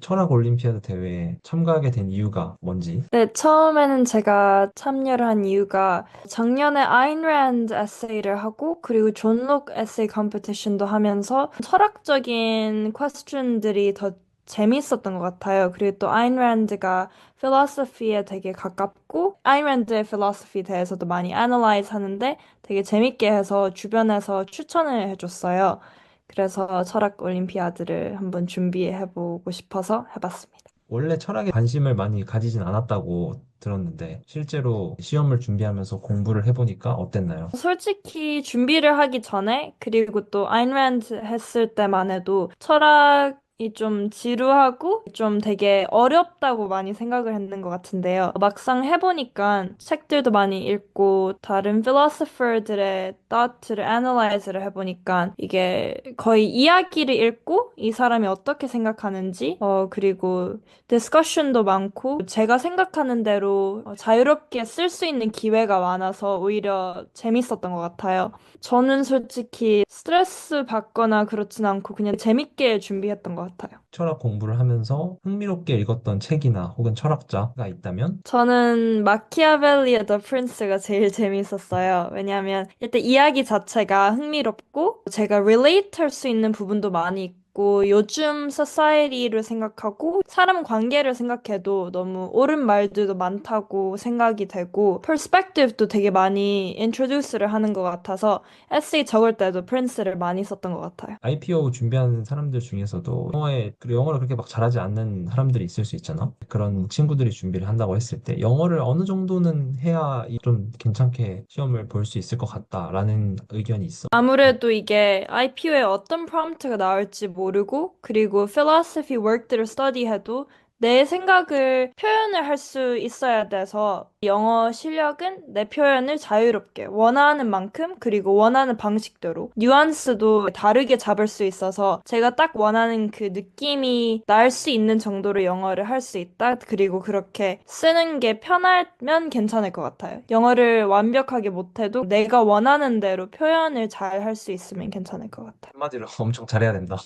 철학 올림피아드 대회에 참가하게 된 이유가 뭔지? 네, 처음에는 제가 참여를 한 이유가 작년에 아인랜드 에세이를 하고 그리고 존록 에세이 컴피티션도 하면서 철학적인 퀘스천들이 더 재밌었던 것 같아요. 그리고 또 아인랜드가 필로소피에 되게 가깝고 아인랜드의 필로소피에 대해서도 많이 애널라이즈 하는데 되게 재밌게 해서 주변에서 추천을 해줬어요. 그래서 철학 올림피아드를 한번 준비해보고 싶어서 해봤습니다. 원래 철학에 관심을 많이 가지진 않았다고 들었는데 실제로 시험을 준비하면서 공부를 해보니까 어땠나요? 솔직히 준비를 하기 전에, 그리고 또 아인랜드 했을 때만 해도 철학이 좀 지루하고 좀 되게 어렵다고 많이 생각을 했는 것 같은데요. 막상 해보니까 책들도 많이 읽고 다른 필로소퍼들의 thought를 analyze를 해보니까 이게 거의 이야기를 읽고 이 사람이 어떻게 생각하는지, 그리고 디스커션도 많고 제가 생각하는 대로 자유롭게 쓸 수 있는 기회가 많아서 오히려 재밌었던 것 같아요. 저는 솔직히 스트레스 받거나 그렇진 않고 그냥 재밌게 준비했던 것 같아요. 철학 공부를 하면서 흥미롭게 읽었던 책이나 혹은 철학자가 있다면 저는 마키아벨리의 더 프린스가 제일 재밌었어요. 왜냐하면 일단 이야기 자체가 흥미롭고 제가 relate 할 수 있는 부분도 많이 있고 요즘 society를 생각하고 사람 관계를 생각해도 너무 옳은 말들도 많다고 생각이 되고 perspective도 되게 많이 introduce를 하는 것 같아서 에세이 적을 때도 프린스를 많이 썼던 것 같아요. IPO 준비하는 사람들 중에서도 그리고 영어를 그렇게 막 잘하지 않는 사람들이 있을 수 있잖아. 그런 친구들이 준비를 한다고 했을 때 영어를 어느 정도는 해야 좀 괜찮게 시험을 볼 수 있을 것 같다라는 의견이 있어. 아무래도 이게 IPO에 어떤 프롬프트가 나올지 모르고, 그리고 philosophy work들을 study해도 내 생각을 표현을 할 수 있어야 돼서 영어 실력은 내 표현을 자유롭게 원하는 만큼 그리고 원하는 방식대로 뉘앙스도 다르게 잡을 수 있어서 제가 딱 원하는 그 느낌이 날 수 있는 정도로 영어를 할 수 있다. 그리고 그렇게 쓰는 게 편하면 괜찮을 것 같아요. 영어를 완벽하게 못해도 내가 원하는 대로 표현을 잘 할 수 있으면 괜찮을 것 같아요. 한마디로 엄청 잘해야 된다.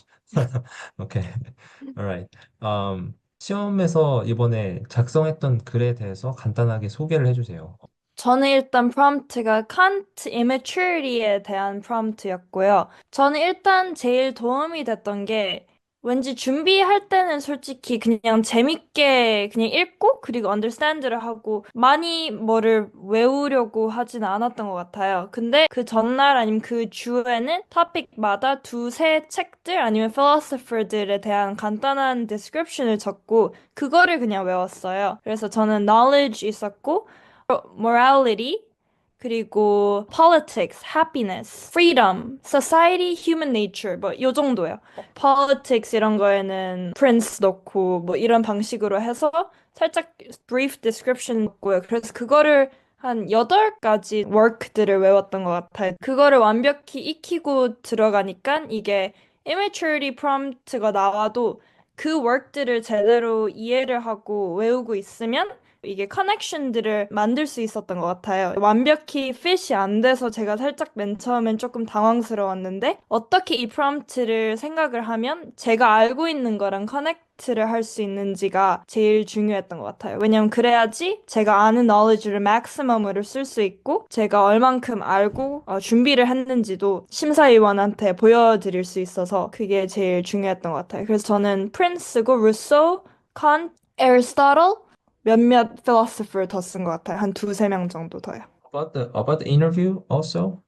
오케이. Alright. 시험에서 이번에 작성했던 글에 대해서 간단하게 소개를 해주세요. 저는 일단 프롬프트가 칸트 immature에 대한 프롬프트였고요. 저는 일단 제일 도움이 됐던 게 왠지 준비할 때는 솔직히 그냥 재밌게 그냥 읽고 그리고 understand를 하고 많이 뭐를 외우려고 하진 않았던 것 같아요. 근데 그 전날 아니면 그 주에는 토픽마다 두세 책들 아니면 philosopher들에 대한 간단한 description을 적고 그거를 그냥 외웠어요. 그래서 저는 knowledge 있었고 morality, 그리고 politics, happiness, freedom, society, human nature, 뭐, 요 정도요. politics 이런 거에는 prince 넣고, 뭐, 이런 방식으로 해서 살짝 brief description 넣고요. 그래서 그거를 한 8가지 work들을 외웠던 것 같아요. 그거를 완벽히 익히고 들어가니까 이게 immaturity prompt가 나와도 그 work들을 제대로 이해를 하고 외우고 있으면 이게 커넥션들을 만들 수 있었던 것 같아요. 완벽히 핏이 안 돼서 제가 살짝 맨 처음엔 조금 당황스러웠는데 어떻게 이 프롬프트를 생각을 하면 제가 알고 있는 거랑 커넥트를 할 수 있는지가 제일 중요했던 것 같아요. 왜냐면 그래야지 제가 아는 knowledge를 maximum으로 쓸 수 있고 제가 얼만큼 알고 준비를 했는지도 심사위원한테 보여드릴 수 있어서 그게 제일 중요했던 것 같아요. 그래서 저는 프린스고 루소, 칸트, 애리스토틀 몇몇 philosopher 더 쓴 것 같아요. 한 두세 명 정도 더요. About the interview also?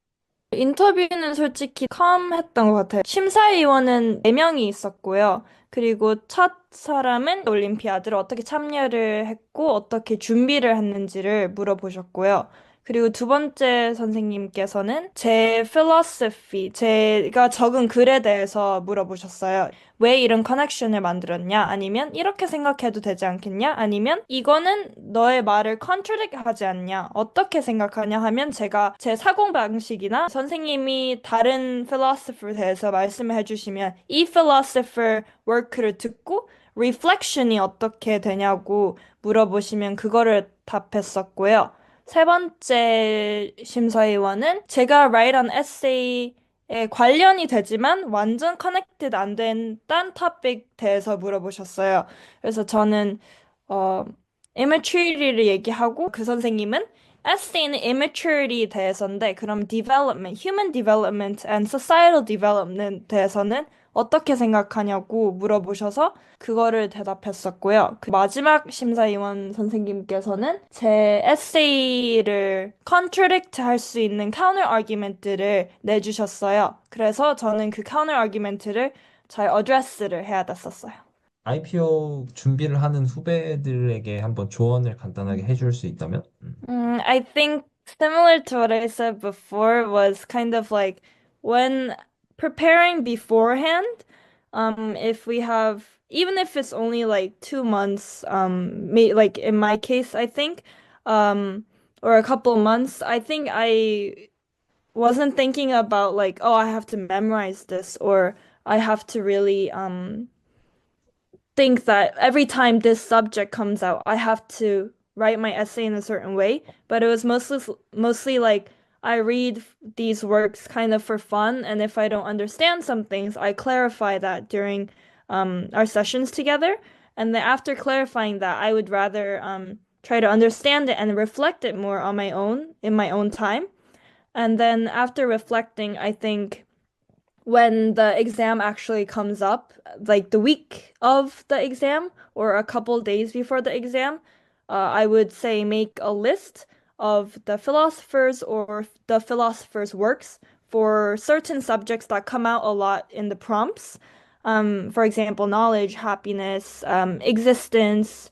인터뷰는 솔직히 컴했던 것 같아요. 심사위원은 4명이 있었고요. 그리고 첫 사람은 올림피아드를 어떻게 참여를 했고, 어떻게 준비를 했는지를 물어보셨고요. 그리고 두 번째 선생님께서는 제 philosophy, 제가 적은 글에 대해서 물어보셨어요. 왜 이런 커넥션을 만들었냐? 아니면 이렇게 생각해도 되지 않겠냐? 아니면 이거는 너의 말을 contradict 하지 않냐? 어떻게 생각하냐 하면 제가 제 사고방식이나 선생님이 다른 philosopher 대해서 말씀을 해주시면 이 philosopher work를 듣고 reflection이 어떻게 되냐고 물어보시면 그거를 답했었고요. 세 번째 심사위원은 제가 write on essay에 관련이 되지만 완전 커넥티드 안 된 딴 토픽 대해서 물어보셨어요. 그래서 저는 어, immaturity를 얘기하고 그 선생님은 essay는 immaturity 대해서인데 그럼 development, human development and societal development 대해서는 어떻게 생각하냐고 물어보셔서 그거를 대답했었고요. 그 마지막 심사위원 선생님께서는 제 에세이를 contradict 할 수 있는 counter argument를 내주셨어요. 그래서 저는 그 counter argument를 잘 address를 해야 됐었어요. IPO 준비를 하는 후배들에게 한번 조언을 간단하게 해줄 수 있다면? I think similar to what I said before was kind of like when preparing beforehand, if we have, even if it's only like 2 months, like in my case, I think, um, or a couple months, I think I wasn't thinking about like, oh, I have to memorize this or I have to really, think that every time this subject comes out, I have to write my essay in a certain way. But it was mostly like I read these works kind of for fun, and if I don't understand some things, I clarify that during our sessions together. And then after clarifying that, I would rather try to understand it and reflect it more on my own in my own time. And then after reflecting, I think when the exam actually comes up, like the week of the exam or a couple days before the exam, I would say make a list of the philosophers or the philosophers' works for certain subjects that come out a lot in the prompts. For example, knowledge, happiness, existence,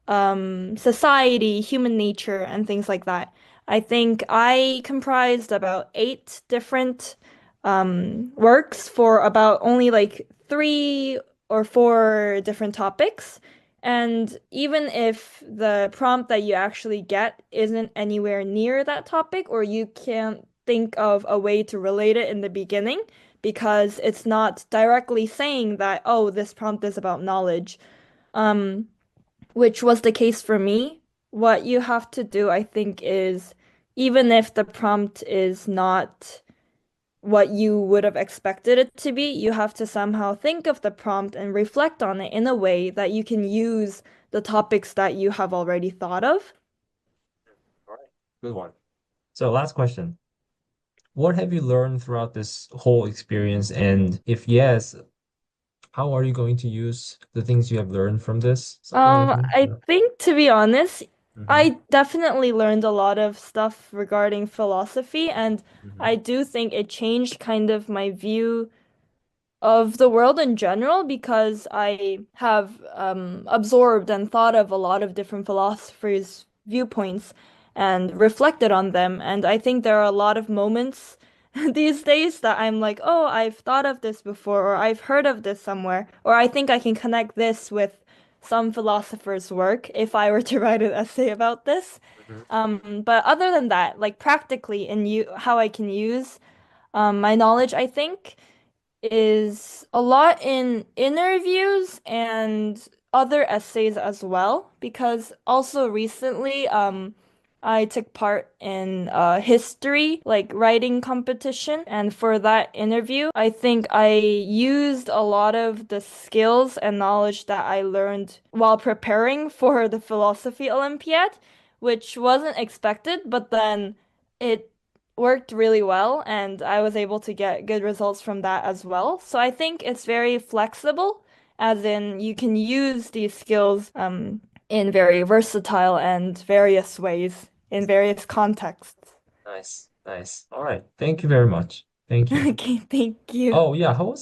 society, human nature, and things like that. I think I comprised about 8 different works for about only like 3 or 4 different topics. And even if the prompt that you actually get isn't anywhere near that topic, or you can't think of a way to relate it in the beginning, because it's not directly saying that, oh, this prompt is about knowledge. Um, which was the case for me. What you have to do, I think, is even if the prompt is not what you would have expected it to be, you have to somehow think of the prompt and reflect on it in a way that you can use the topics that you have already thought of. All right. Good one. So last question. What have you learned throughout this whole experience? And if yes, how are you going to use the things you have learned from this? Something like that. I Yeah. think to be honest, Hmm. I definitely learned a lot of stuff regarding philosophy, and Hmm. I do think it changed kind of my view of the world in general because I have absorbed and thought of a lot of different philosophers' viewpoints and reflected on them. And I think there are a lot of moments these days that I'm like, oh, I've thought of this before, or I've heard of this somewhere, or I think I can connect this with some philosopher's work if I were to write an essay about this. But other than that, like practically in you how I can use my knowledge, I think is a lot in interviews and other essays as well, because also recently, I took part in a history, like writing competition. And for that interview, I think I used a lot of the skills and knowledge that I learned while preparing for the philosophy Olympiad, which wasn't expected, but then it worked really well and I was able to get good results from that as well. So I think it's very flexible, as in you can use these skills in very versatile and various ways in various contexts. Nice, nice. All right. Thank you very much. Thank you. Okay, thank you. Oh, yeah. How was